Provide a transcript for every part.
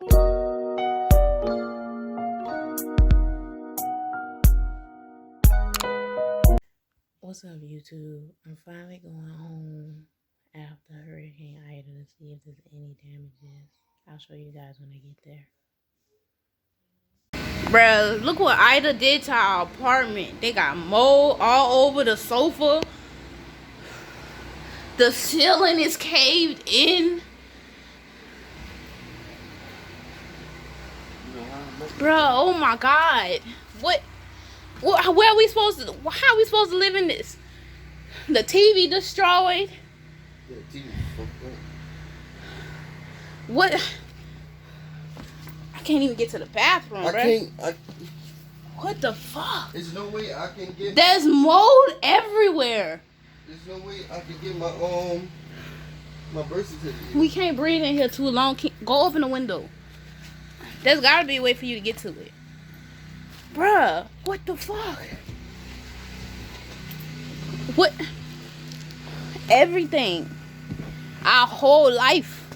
What's up, YouTube? I'm finally going home after Hurricane Ida to see if there's any damages. I'll show you guys when I get there. Bruh, look what Ida did to our apartment. They got mold all over the sofa. The ceiling is caved in. Bruh, oh my god. What? Where are we supposed to? How are we supposed to live in this? The TV destroyed. Yeah, TV fucked up. What? I can't even get to the bathroom, bruh. What the fuck? There's no way I can get. There's mold everywhere. There's no way I can get my birth certificate. We can't breathe in here too long. Go open the window. There's gotta be a way for you to get to it. Bruh, what the fuck? What? Everything. Our whole life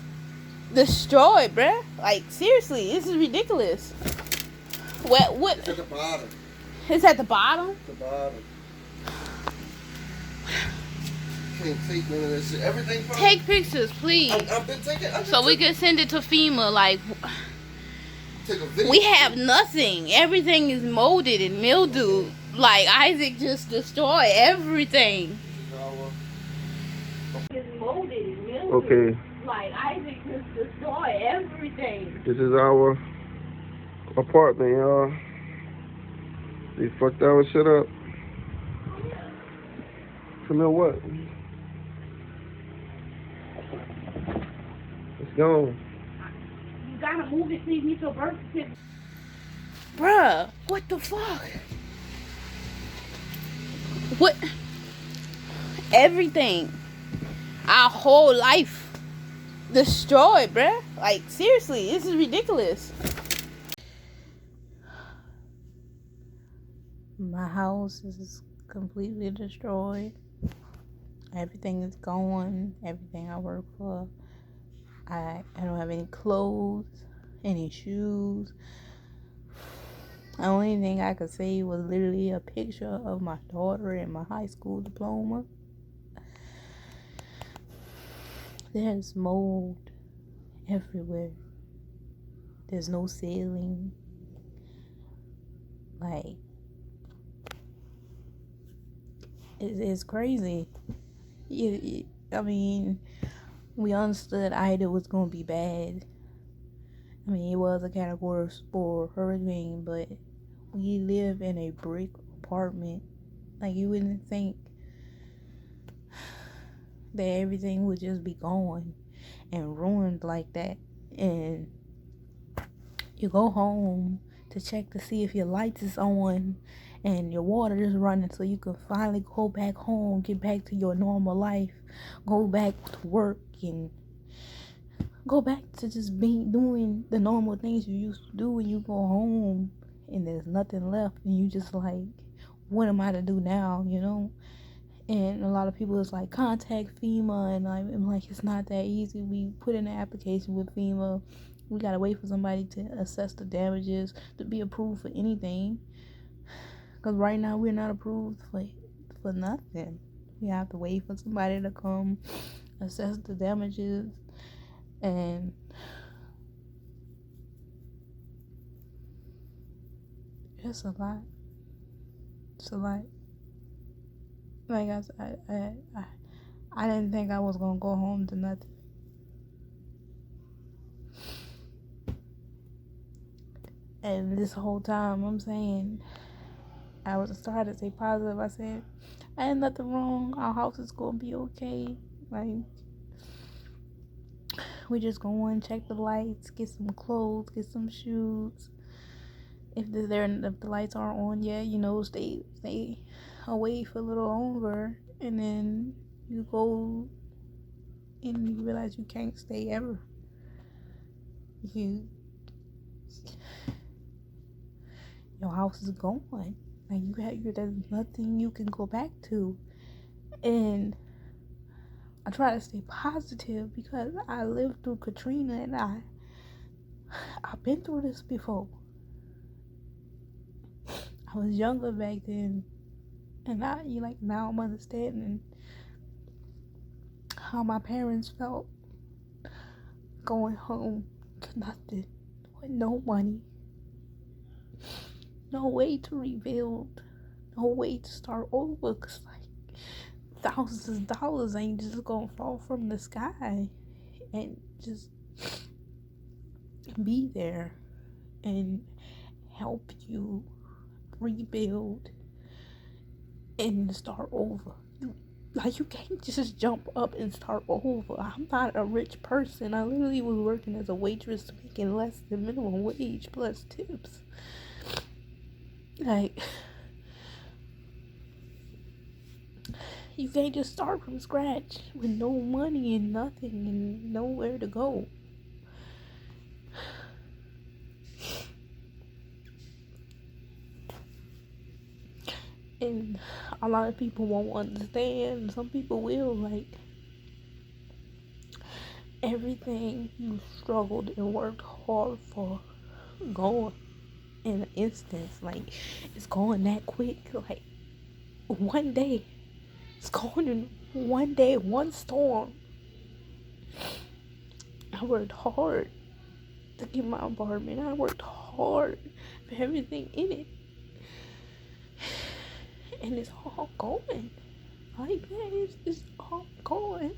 destroyed, bruh. Like, seriously, this is ridiculous. What? It's at the bottom. It's at the bottom? The bottom. Can't take none of this shit. Everything fine. Take pictures, please. I've been taking. So we can send it to FEMA. Like, take a video. we have nothing. Everything is molded and mildewed. Like, Isaac just destroyed everything. Okay. Like, Isaac just destroyed everything. This is our apartment, y'all. They fucked our shit up. Camille, what? It's gone. You gotta move it so you get your birth certificate. Bruh, what the fuck? What? Everything. Our whole life destroyed, bruh. Like, seriously, this is ridiculous. My house is completely destroyed. Everything is gone. Everything I work for. I don't have any clothes, any shoes. The only thing I could say was literally a picture of my daughter and my high school diploma. There's mold everywhere. There's no ceiling. Like, it's crazy. I mean, we understood Ida was gonna be bad. I mean, it was a category 4 hurricane, but we live in a brick apartment. Like, you wouldn't think that everything would just be gone and ruined like that. And you go home to check to see if your lights is on and your water is running, so you can finally go back home, get back to your normal life, go back to work, and go back to just doing the normal things you used to do when you go home, and there's nothing left, and you just like, what am I to do now, you know? And a lot of people is like, contact FEMA, and I'm like, it's not that easy. We put in an application with FEMA. We gotta wait for somebody to assess the damages to be approved for anything. Because right now we're not approved for nothing. We have to wait for somebody to come assess the damages. And it's a lot. It's a lot. Like I said, I didn't think I was gonna go home to nothing. And this whole time I'm saying, I was starting to stay positive. I said, ain't nothing wrong. Our house is gonna be okay. Like, we just gonna check the lights, get some clothes, get some shoes. If the lights aren't on yet, you know, stay away for a little longer, and then you go and you realize you can't stay ever. Your house is gone. Like, there's nothing you can go back to. And I try to stay positive because I lived through Katrina, and I've been through this before. I was younger back then, and now I'm understanding how my parents felt going home to nothing, with no money, no way to rebuild, no way to start over. Cause like thousands of dollars ain't just gonna fall from the sky and just be there and help you rebuild and start over. You can't just jump up and start over. I'm not a rich person. I literally was working as a waitress making less than minimum wage plus tips. Like, you can't just start from scratch with no money and nothing and nowhere to go. And a lot of people won't understand. Some people will. Like, everything you struggled and worked hard for gone in an instance. Like, it's going that quick. Like, one day. It's going in one day, one storm. I worked hard to get my apartment. I worked hard for everything in it. And it's all going. Like that, it's all going.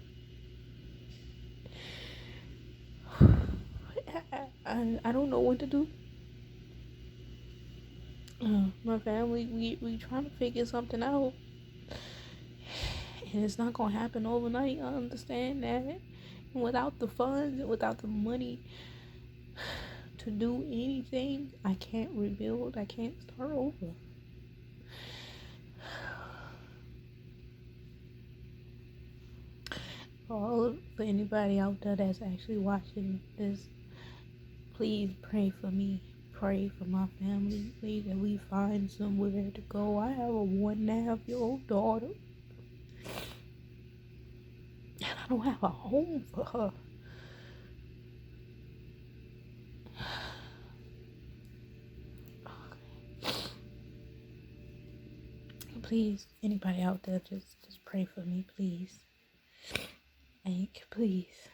I don't know what to do. My family, we trying to figure something out. And it's not gonna happen overnight. I understand that. And without the funds and without the money to do anything, I can't rebuild. I can't start over. For anybody out there that's actually watching this, please pray for me. Pray for my family. Pray that we find somewhere to go. I have a 1.5-year-old daughter. And I don't have a home for her. Please, anybody out there, just pray for me, please. Please.